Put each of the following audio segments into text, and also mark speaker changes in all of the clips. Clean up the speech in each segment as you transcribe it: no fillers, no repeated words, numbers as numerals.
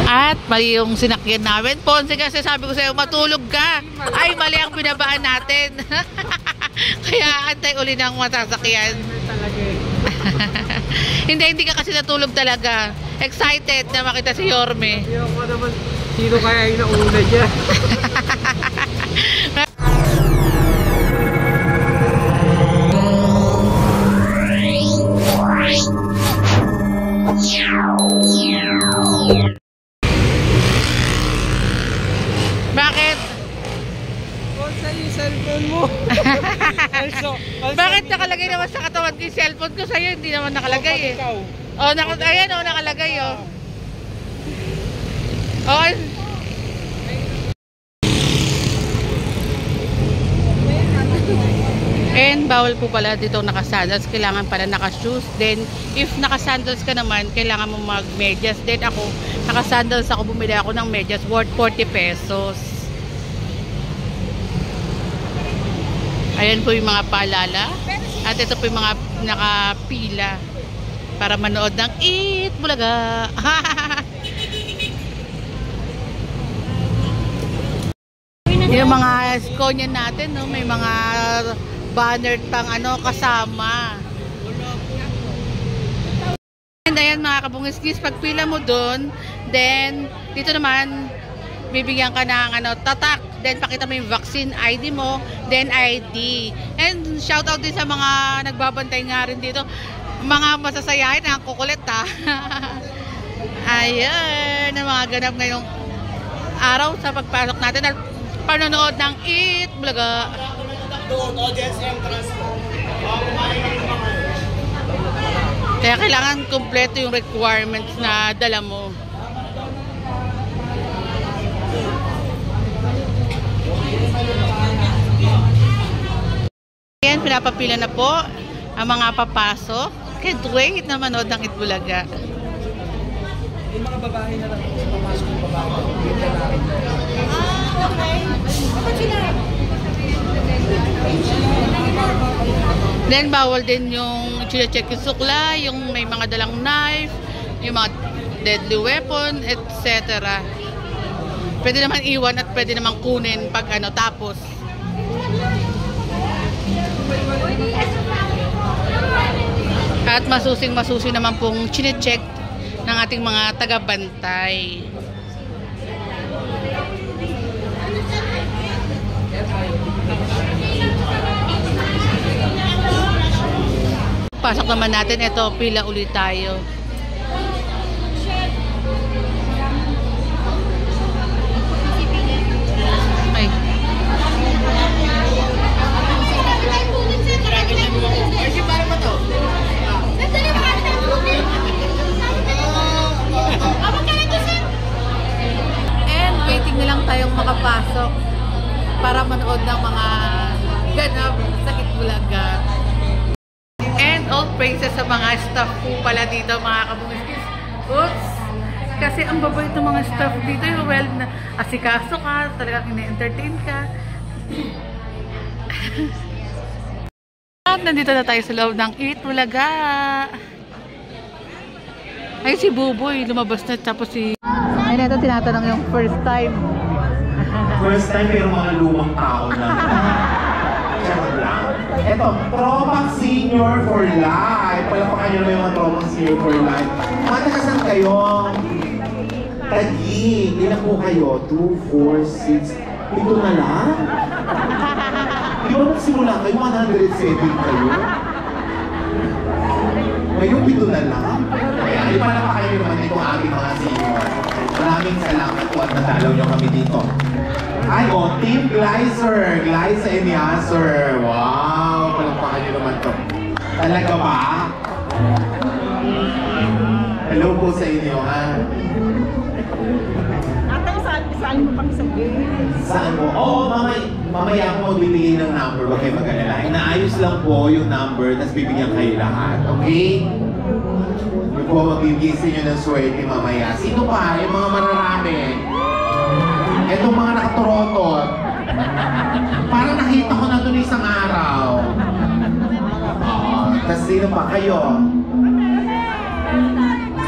Speaker 1: At mali yung sinakyan namin. Ponce, kasi sabi ko sa'yo, matulog ka. Ay, mali ang binabaan natin. Kaya antay uli ng masasakyan. Hindi ka kasi natulog talaga. Excited na makita si Yorme.
Speaker 2: Hindi ako naman, sino kaya yung nauna dyan?
Speaker 1: Bakit?
Speaker 2: Sa yung cellphone mo.
Speaker 1: Bakit nakalagay naman sa katawan ko yung cellphone ko? Sa'yo hindi naman nakalagay eh. Oh, ayan oh, nakalagay oh. Oh. And bawal po pala dito naka-sandals, kailangan pala naka-shoes. Then if naka-sandals ka naman, kailangan mo mag-medyas. Then ako, naka-sandals ako, bumili ako ng medyas worth 40 pesos. Ayan po yung mga paalala. At ito po yung mga nakapila para manood ng Eat Bulaga. Yung mga Esconian natin, no? May mga banner pang ano kasama. And ayan mga kabungiskis, pagpila mo doon, then dito naman bibigyan ka ng ano, tatak, then pakita mo yung vaccine ID mo, then ID. And shout out din sa mga nagbabantay nga rin dito, mga masasayahin, ang kukulit ha. Ayan, ang mga ganap ngayong araw sa pagpasok natin at panonood ng Eat Bulaga. Kaya kailangan kumpleto yung requirements na dala mo. Ayan, pinapapila na po ang mga papasok. Can't wait na manood ng Eat Bulaga.
Speaker 2: Yung mga babae na lang papasok ng babae.
Speaker 3: Okay. Bakit sila?
Speaker 1: Then bawal din yung check yung sukla, yung may mga dalang knife, yung mga deadly weapon, etc. Pwede naman iwan at pwede naman kunin pag ano tapos. At masusing naman pong chine-check ng ating mga taga-bantay. Pasok naman natin, ito pila ulit tayo. Ay. And waiting na lang tayong makapasok para manood ng mga ganap sa Eat Bulaga. And all praises sa mga staff po pala dito, mga kabungiskis. Oops! Kasi ang babay itong mga staff dito, yung well, na asikaso ka, talagang ina-entertain ka. At nandito na tayo sa loob ng Eat Bulaga. Ay, si Buboy, lumabas na, tapos si... Ay, na ito tinatanong yung first time.
Speaker 4: First time pero mga lumang tao na. Ito, Tropac Senior for Life. Palapakan nyo na yung mga Tropac Senior for Life. Mga nakasan kayo? Tagi, ilan po kayo? 2, 4, 6. Ito na lang? Di ba nagsimula kayo? 107 kayo? Ngayon, ito na lang? Kaya, ipalapakan nyo naman itong aming mga senior. Maraming salamat po at nadalaw nyo kami dito. Ay, oh, Team Glycer. Glyza and Yasser. Wow, palampakan nyo naman to. Talaga ba? Hello po sa inyo, ha?
Speaker 3: Atay, saan mo pang sabihin?
Speaker 4: Saan po? Oo, mamaya ako magbibigay ng number. Huwag kayo mag-alala. Inaayos lang po yung number, tapos bibigyan kayo lahat. Okay? Yung po magbibigay sa inyo ng swerte mamaya. Sino pa? Yung mga mararami. Etong mga nakaturotot. Parang nakita ko na doon isang araw. Tapos sino pa kayo?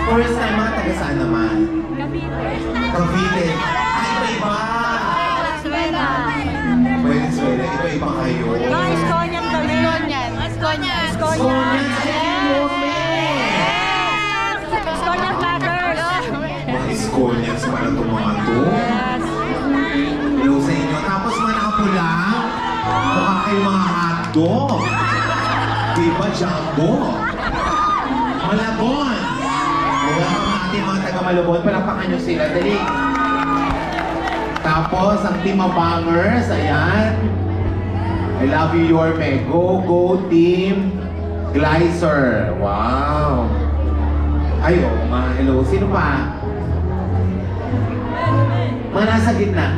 Speaker 4: First time, mga taga saan naman? Cavite. Ay, iba-iba.
Speaker 3: Venezuela.
Speaker 4: Venezuela, iba-iba kayo.
Speaker 3: Esconian kami.
Speaker 1: Esconian.
Speaker 4: Esconian.
Speaker 3: Esconian crackers.
Speaker 4: Mga Esconians pala itong mga to. Hello sa inyo. Tapos mga nakapula, mukha kayong mga hotdog. Diba, Jumbo? Malabon. Welcome natin mga taga-Malabon. Palakpakan nyo sila. Dali. Tapos, ang team of bangers, ayan. I love you, Yorme. Go, go, team Glycer. Wow. Ay, oh, mga hello. Sino pa? Mga nasa gitna.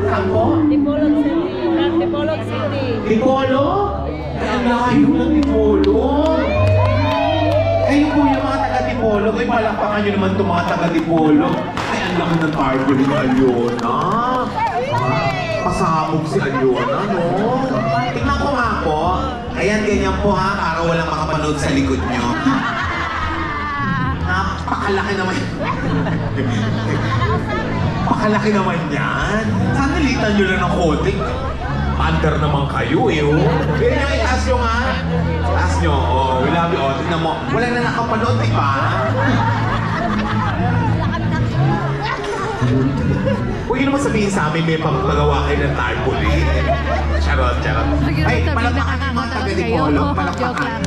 Speaker 4: Saan po?
Speaker 3: Dipolog City. Dipolog City.
Speaker 4: Dipolo? Ay, ang layo ng Dipolo. Kayo po yung mga taga-Dipolo. Ay, palakpakan nyo naman itong mga taga-Dipolo. Ay, ang laki ng cargo ni Aliona. Pasamog si Aliona, no? Tingnan ko nga po. Ayan, ganyan po ha, para walang makapanood sa likod nyo. Napakalaki naman. Pakalaki naman yan. Sana litan nyo lang ng konti. Under naman kayo, eh. Ganyan nyo, itaas nyo nga. Itaas nyo, oh. We love you, oh. Tignan mo. Wala na nakapanood, di ba? Huwag yun naman sabihin sa amin, may pagpagawa kayo ng tarpaulin. Charot, charot. Ay, palakpakan ng mga taga-Dipolo. Palakpakan.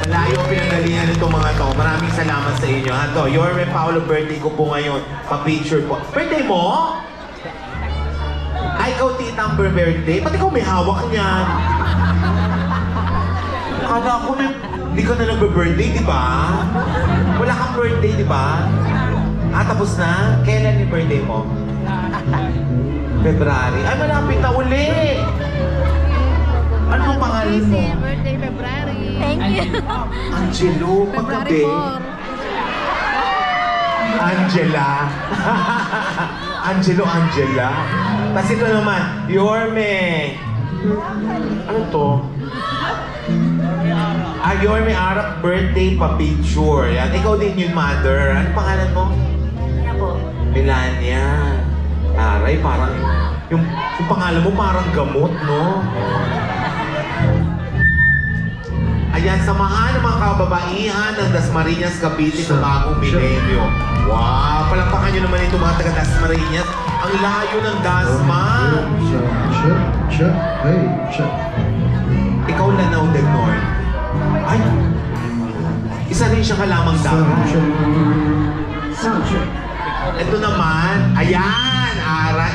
Speaker 4: Malayo ang pinanggalingan nitong mga to. Maraming salamat sa inyo. Hato, Yorme Paolo, birthday ko po ngayon. Pa-picture po. Birthday mo? Ay, ikaw titang birthday? Ba't ikaw may hawak niyan? Kala ko na, hindi ka na nagbe-birthday, di ba? Wala kang birthday, di ba? Ah, tapos na? Kailan yung birthday mo? February. Ay, malapit na uli! Ano ang pangalan mo?
Speaker 1: Birthday February.
Speaker 3: Thank you.
Speaker 4: Angelo, pagkabi. Angela. Angelo, Angela. Tapos ito naman, Yorme. Ano to? Ah, Yorme Arap, birthday pa-picture. Yan. Ikaw din yung mother. Ano pangalan mo? Melania. Aray, parang... Yung pangalan mo parang gamot, no? Ayan, samahan ng mga kababaihan ng Dasmariñas, Cavite sa bagong milenyo. Wow! Palakpakan nyo naman itong mga taga Dasmariñas. Ang layo ng Dasma! Ikaw Lanao del Norte. Ay! Isa rin siya kalamang dagat. Ito naman, ayan! Ara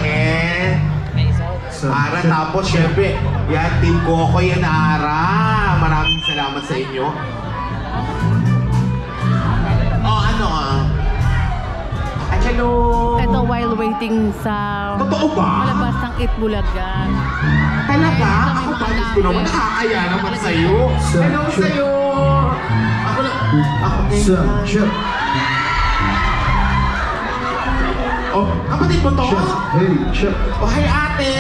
Speaker 4: Ara, tapos syempre, yan, Team Coco yan, Ara. Maraming salamat sa inyo. Oh, ano ah? Angelo!
Speaker 1: Ito while waiting sa
Speaker 4: Totoo ba?
Speaker 1: malabas ng Itbulagan.
Speaker 4: Talaga? Ako panis ko naman, nakakaya naman sa'yo. Hello sa'yo! Ako lang, ako ngayon. Oh, kapatid mo to? Oh, hi ate!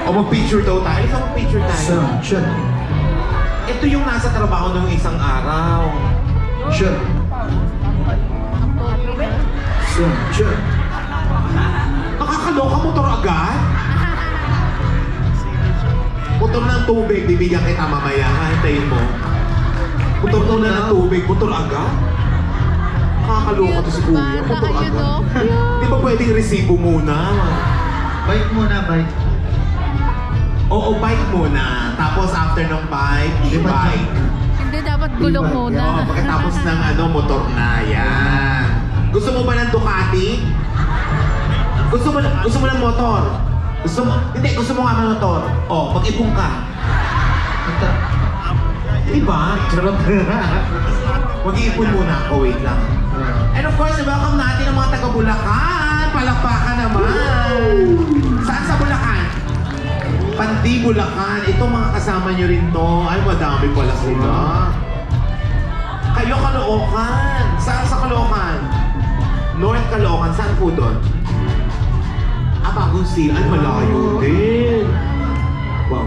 Speaker 4: O, mag-picture daw tayo. Isang mag-picture tayo. Ito yung nasa trabaho ng isang araw. Nakakaloka, motor agad? Motor ng tubig, bibigyan kita mamaya. Hintayin mo. Motor daw na ng tubig, motor agad? Nakakaloka to si Kuya, motor agad. Di ba pwedeng resibo muna?
Speaker 2: Bike muna, bike.
Speaker 4: Oo, bike muna. Tapos after ng bike, e-bike.
Speaker 1: Hindi, dapat gulong muna.
Speaker 4: Oo, pagkatapos ng motor na. Yan. Gusto mo ba ng Ducati? Gusto mo ng motor? Hindi, gusto mo nga ng motor. Oh, mag-ipong ka. Diba? Charot. Mag-iipon muna ako, wait lang. And of course, welcome natin ang mga taga-Bulacan. Palakpakan naman. Saan sa Bulacan? Pandi, Bulacan. Ito mga kasama nyo rin to. Ay, madami pala sila. Kayo, Caloocan. Saan sa Caloocan? North Caloocan. Saan po doon? Bagong Seal. Ay, malayo din. Wow.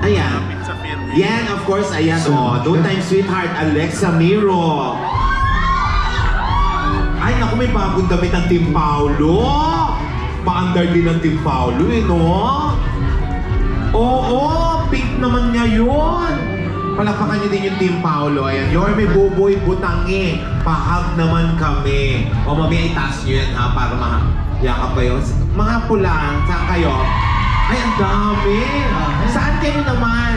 Speaker 4: Ayan. Yan, of course, ayan o. Doon time sweetheart, Alexa Miro. Ay, may bagong damit ng Team Paolo. Paandar din ng Team Paolo eh, no? Oo, pink naman niya yun. Palakpakan niyo din yung Team Paolo. Ayan, Yorme, Buboy, Butangi. Pahag naman kami. O mamaya itaas niyo yan ha, para yakap kayo. Mga pula, saan kayo? Ay, ang dami. Saan kayo naman?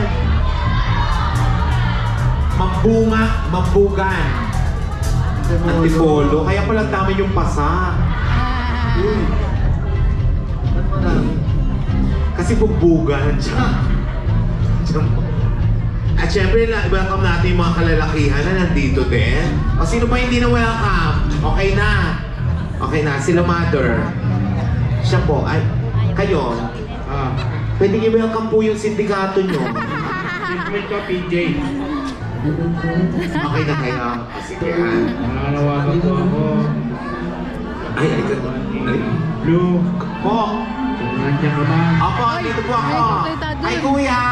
Speaker 4: Mambunga, mambugan. Antipolo. Kaya pala dami yung pasa. Kasi bumbugan siya. At syempre, welcome natin yung mga kalalakihan na nandito din. O sino pa hindi na welcome? Okay na. Okay na. Sila mother. Siya po. Ay, kayo. Pwede i-welcome po yung sindikato nyo.
Speaker 2: Treatment ka, PJ.
Speaker 4: Okay na kayo. Sige.
Speaker 2: Nananawagan po ako.
Speaker 4: Ay.
Speaker 2: Blue.
Speaker 4: Po.
Speaker 2: Nandiyan ka ba?
Speaker 4: Opo, dito po ako. Ay, kuya.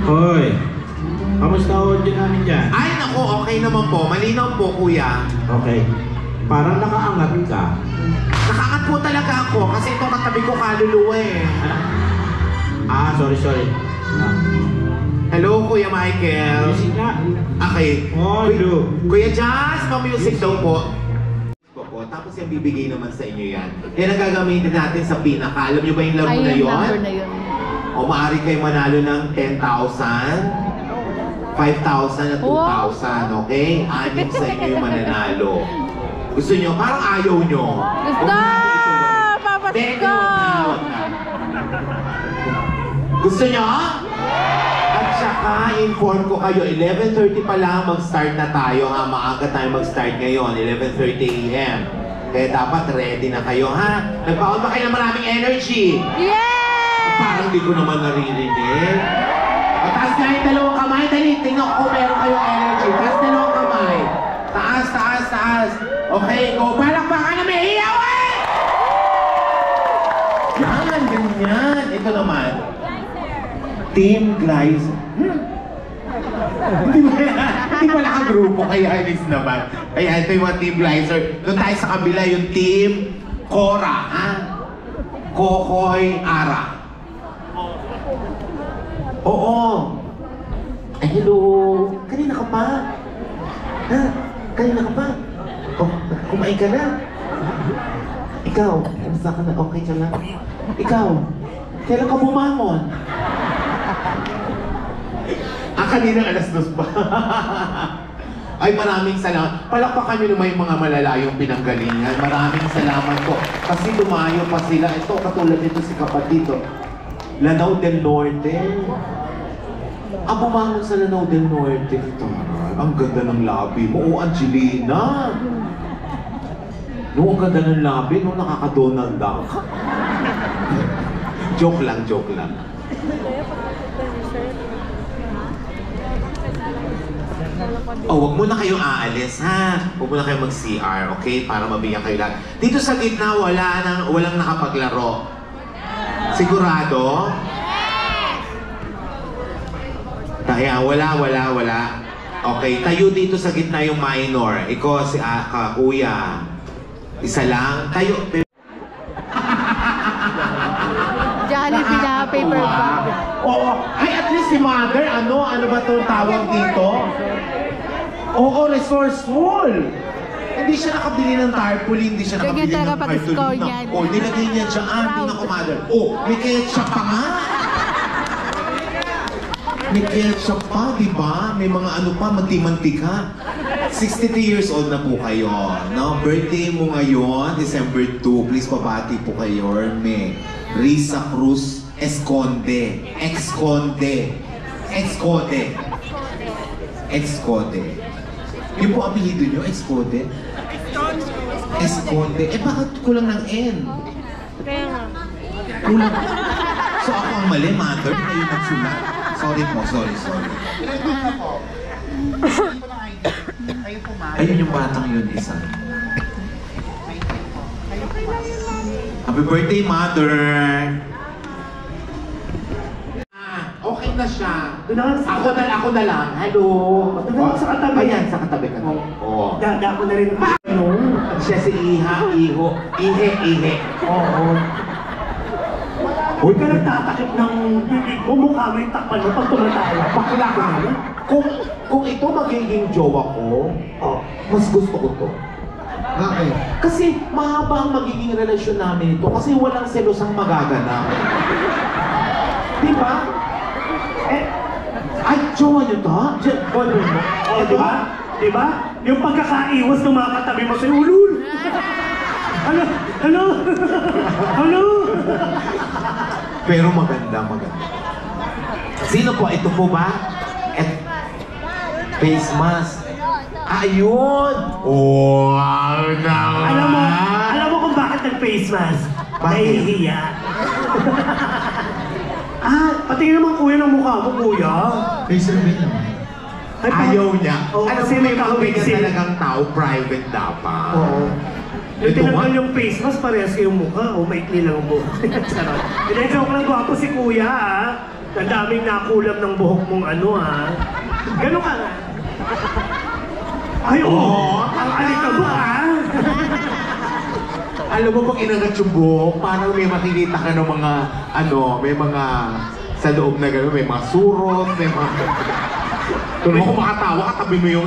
Speaker 2: Hoy. Kamusta audio namin dyan?
Speaker 4: Ay, naku, okay naman po. Malinaw po, kuya.
Speaker 2: Okay. Parang nakaangat ka.
Speaker 4: Nakakat po talaga ako kasi ito katabi ko kaluluwa eh.
Speaker 2: Sorry.
Speaker 4: Hello, Kuya Michael.
Speaker 2: Music na.
Speaker 4: Okay.
Speaker 2: Oh,
Speaker 4: Kuya Jazz, pa-music daw po. Tapos yung bibigay naman sa inyo yan. Yan ang gagamitin natin sa pinaka. Alam niyo ba yung laro na yun?
Speaker 1: number na yun.
Speaker 4: O maaari kayo manalo ng 10,000, 5,000 at 2,000, okay? Anim sa inyo yung mananalo. Gusto nyo? Parang ayaw nyo.
Speaker 1: Gusto! Papasko!
Speaker 4: Gusto nyo? At saka, inform ko kayo, 11:30 pa lang mag-start na tayo ha. Maaga tayo mag-start ngayon, 11:30 AM. Kaya dapat ready na kayo ha. Nagpaon ba kayo ng maraming energy?
Speaker 1: Yeah!
Speaker 4: Parang di ko naman naririnig. Taas nga yung dalawang kamay. Dali, tingnan ko kung meron kayong energy. Taas dalawang kamay. Taas. Okay, go. Palakpakan na may hiyaw eh! Yan, ganyan. Ito naman. Team Glides. Hindi pala ka-grupo kaya Alice naman. Kaya ito yung mga Team Glider. Doon tayo sa kabila yung Team Cora, ha? Kokoy Ara. Oo. Ay, hello. Kanina ka pa? Ha? Kanina ka pa? Oh, kumain ka na? Ikaw, kamusta ka na? Okay ka na? Ikaw, kailan ka bumangon? Kanina alas 2 pa. Ay, maraming salamat. Palakpakan nyo naman yung mga malalayong pinanggalingan. Maraming salamat po. Kasi lumayo pa sila. Ito, katulad nito si kapatito. Lanao del Norte. Bumangon sa Lanao del Norte. Ito, ang ganda ng labi mo. Oh, Angelina. No, ang ganda ng labi. No, nakaka-Donald Duck. Joke lang. Oh, wag muna kayong aalis, ha? Wag muna kayong mag-CR, okay? Para mabigyan kayo lahat. Dito sa gitna, walang nakapaglaro. Sigurado? Kaya, wala. Okay, tayo dito sa gitna yung minor. Ikaw, si kuya. Isa lang. Tayo.
Speaker 1: Jollibee na paper bag.
Speaker 4: Oo. Ay, at least si mother, ano ba itong tawag dito? Oo, resourceful. Hindi siya nakabili ng tarpaulin, hindi siya nakabili
Speaker 1: Ganyan
Speaker 4: ng
Speaker 1: talaga pag-score
Speaker 4: cartolina.
Speaker 1: niyan.
Speaker 4: O, nilagay niya dyan, pinaka-mother. Oh, may ketchup pa nga. May ketchup pa, di ba? May mga ano pa, manti-mantika. 63 years old na po kayo. No? Birthday mo ngayon, December 2. Please pabati po kay Yorme. Risa Cruz Esconde. Yung po apelido nyo, Esconde? Esconde. Bakit kulang ng N?
Speaker 3: Kaya nga.
Speaker 4: Kulang. So ako ang mali, mother. Kayo nagsulat. Sorry po, sorry. Ayun yung batang yun, isa. Happy birthday, mother! Okay na siya. Ako na lang. Hello.
Speaker 2: Sa katabi.
Speaker 4: Ayan, sa katabi ka. Oo.
Speaker 2: Dada ko na rin.
Speaker 4: siya si Iha, Iho, Ihe.
Speaker 5: Oo. Huwag ka nagtatakip ng bibig mo, mukha mo yung takpan mo pag tumataya. Bakla ko naman.
Speaker 4: Kung ito magiging jowa ko, mas gusto ko to.
Speaker 5: Okay.
Speaker 4: Kasi mahaba ang magiging relasyon namin ito kasi walang selos ang magaganap. Diba? Ay, jowa nyo to? Jowa mo?
Speaker 5: Diba? Diba? Yung pagkakaiwas ng mga katabi mo sa'yo, ulul! Ano?
Speaker 4: Pero maganda. Sino po? Ito po ba? Face mask. Ayun! Wow naman!
Speaker 5: Alam mo kung bakit nag-face mask?
Speaker 4: Bakit?
Speaker 5: Nahihiya. Patingin naman kuya ng mukha mo, kuya.
Speaker 4: Face reveal naman. Ayaw niya.
Speaker 5: Oo,
Speaker 4: Alam
Speaker 5: kasi
Speaker 4: mo,
Speaker 5: may kahawig
Speaker 4: ka
Speaker 5: sila.
Speaker 4: talagang tao, private dapat.
Speaker 5: Oo. Yung
Speaker 4: Ito
Speaker 5: tinanggal
Speaker 4: ba?
Speaker 5: yung face mask, parehas kayong mukha. Maikli lang ang buhok. Charot. Hindi, joke lang, gwapo si kuya, ha? Ang daming nakulam ng buhok mong ano, ha? Ganun ka nga. Ay, oo. Ang alikabok, ha?
Speaker 4: Alam mo, pag inangat yung buhok, parang may makikita ka ng mga, may mga sa loob na gano'n, may mga surot, may mga... Kung ako makatawa, katabi mo yung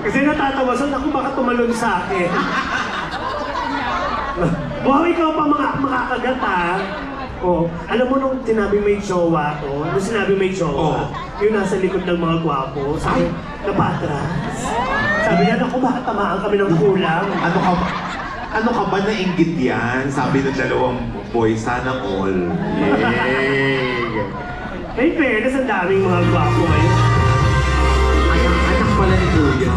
Speaker 5: Kasi natatawa sa ako baka tumalon sa akin. Wow, ikaw pa makakagat, ha? Oh, alam mo nung sinabi may jowa to, nung sinabi may jowa, yung nasa likod ng mga gwapo, sabi, napatras. Sabi niya, naku, baka tamaan kami ng kulang.
Speaker 4: Ano ka ba nainggit yan? Sabi ng dalawang boys, sana all. Yay!
Speaker 5: May fairness, ang daming mga gwapo ngayon.
Speaker 4: Anak pala ni Kuya.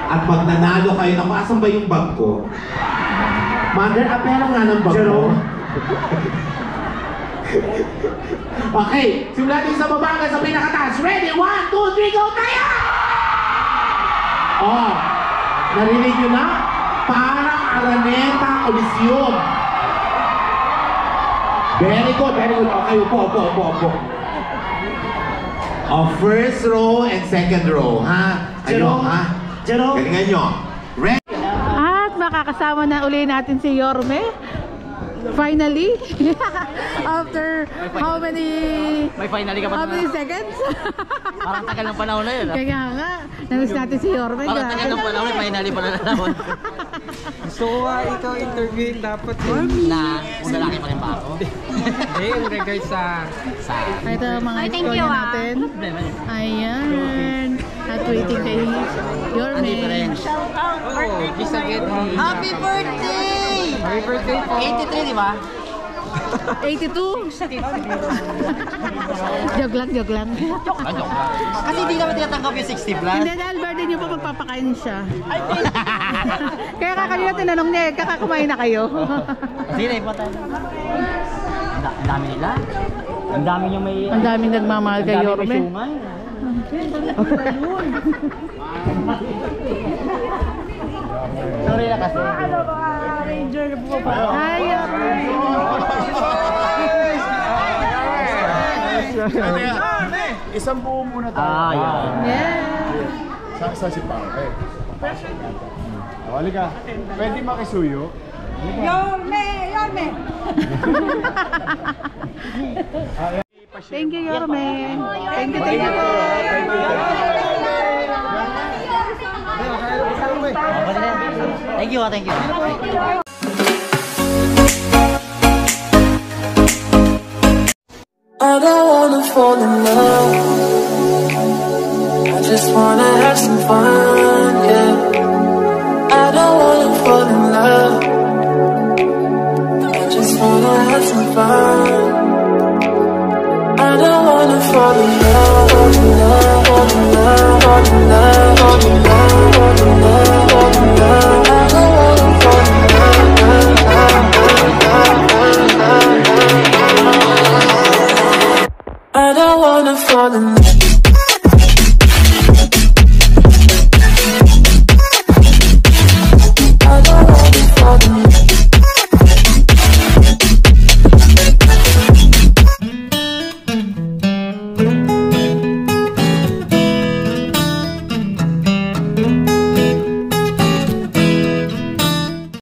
Speaker 4: At pag nanalo kayo, asan ba yung bag ko? Mother, apera nga ng bag ko. Okay, simulan natin sa baba hanggang sa pinakataas. Ready? 1, 2, 3, go! Tayo! Narinig nyo na? Parang Araneta Coliseum. Very good. Okay, upo. First row and second row, ha?
Speaker 5: Jero.
Speaker 4: Galingan nyo. Ready?
Speaker 1: At makakasama na uli natin si Yorme. Finally. After how many...
Speaker 2: May finally ka pa
Speaker 1: How many seconds?
Speaker 2: Parang tagal ng panahon na yun.
Speaker 1: Kaya nga, namiss natin si Yorme.
Speaker 2: Parang tagal ng panahon, finally pa na naman.
Speaker 6: Gusto ko ikaw interviewin dapat
Speaker 2: Na, kung lalaki pa rin ba ako?
Speaker 6: Hindi, yung regard sa...
Speaker 1: Ito mga istorya natin. Ayan. At waiting kay Yorme.
Speaker 2: Hindi pa rin.
Speaker 6: Oo, please again.
Speaker 2: Happy birthday!
Speaker 6: Happy birthday po.
Speaker 2: 83, di ba?
Speaker 1: 82? Joke lang.
Speaker 2: Joke lang. Kasi hindi naman tinatanggap yung 60 plus.
Speaker 1: Hindi, dahil birthday niyo pa magpapakain siya. Kaya kanina tinanong niya, kakakumain na kayo.
Speaker 2: Sige, ipo tayo. Ang dami nila. Ang dami yung may...
Speaker 1: Ang daming nagmamahal kay Yorme.
Speaker 2: Sorry na kasi.
Speaker 1: Hi, Yorme.
Speaker 7: Isang buo muna tayo.
Speaker 2: Yan.
Speaker 1: Yeah.
Speaker 7: Sa si Pangke. Halika. Pwede makisuyo?
Speaker 3: Yorme!
Speaker 1: Thank you, Yorme. Thank you po.
Speaker 2: Thank you.
Speaker 8: I don't wanna fall in love. I just wanna have some fun, yeah. I don't wanna fall in love. I just wanna have some fun. I don't wanna fall in love, fall in love, fall in love, fall in love.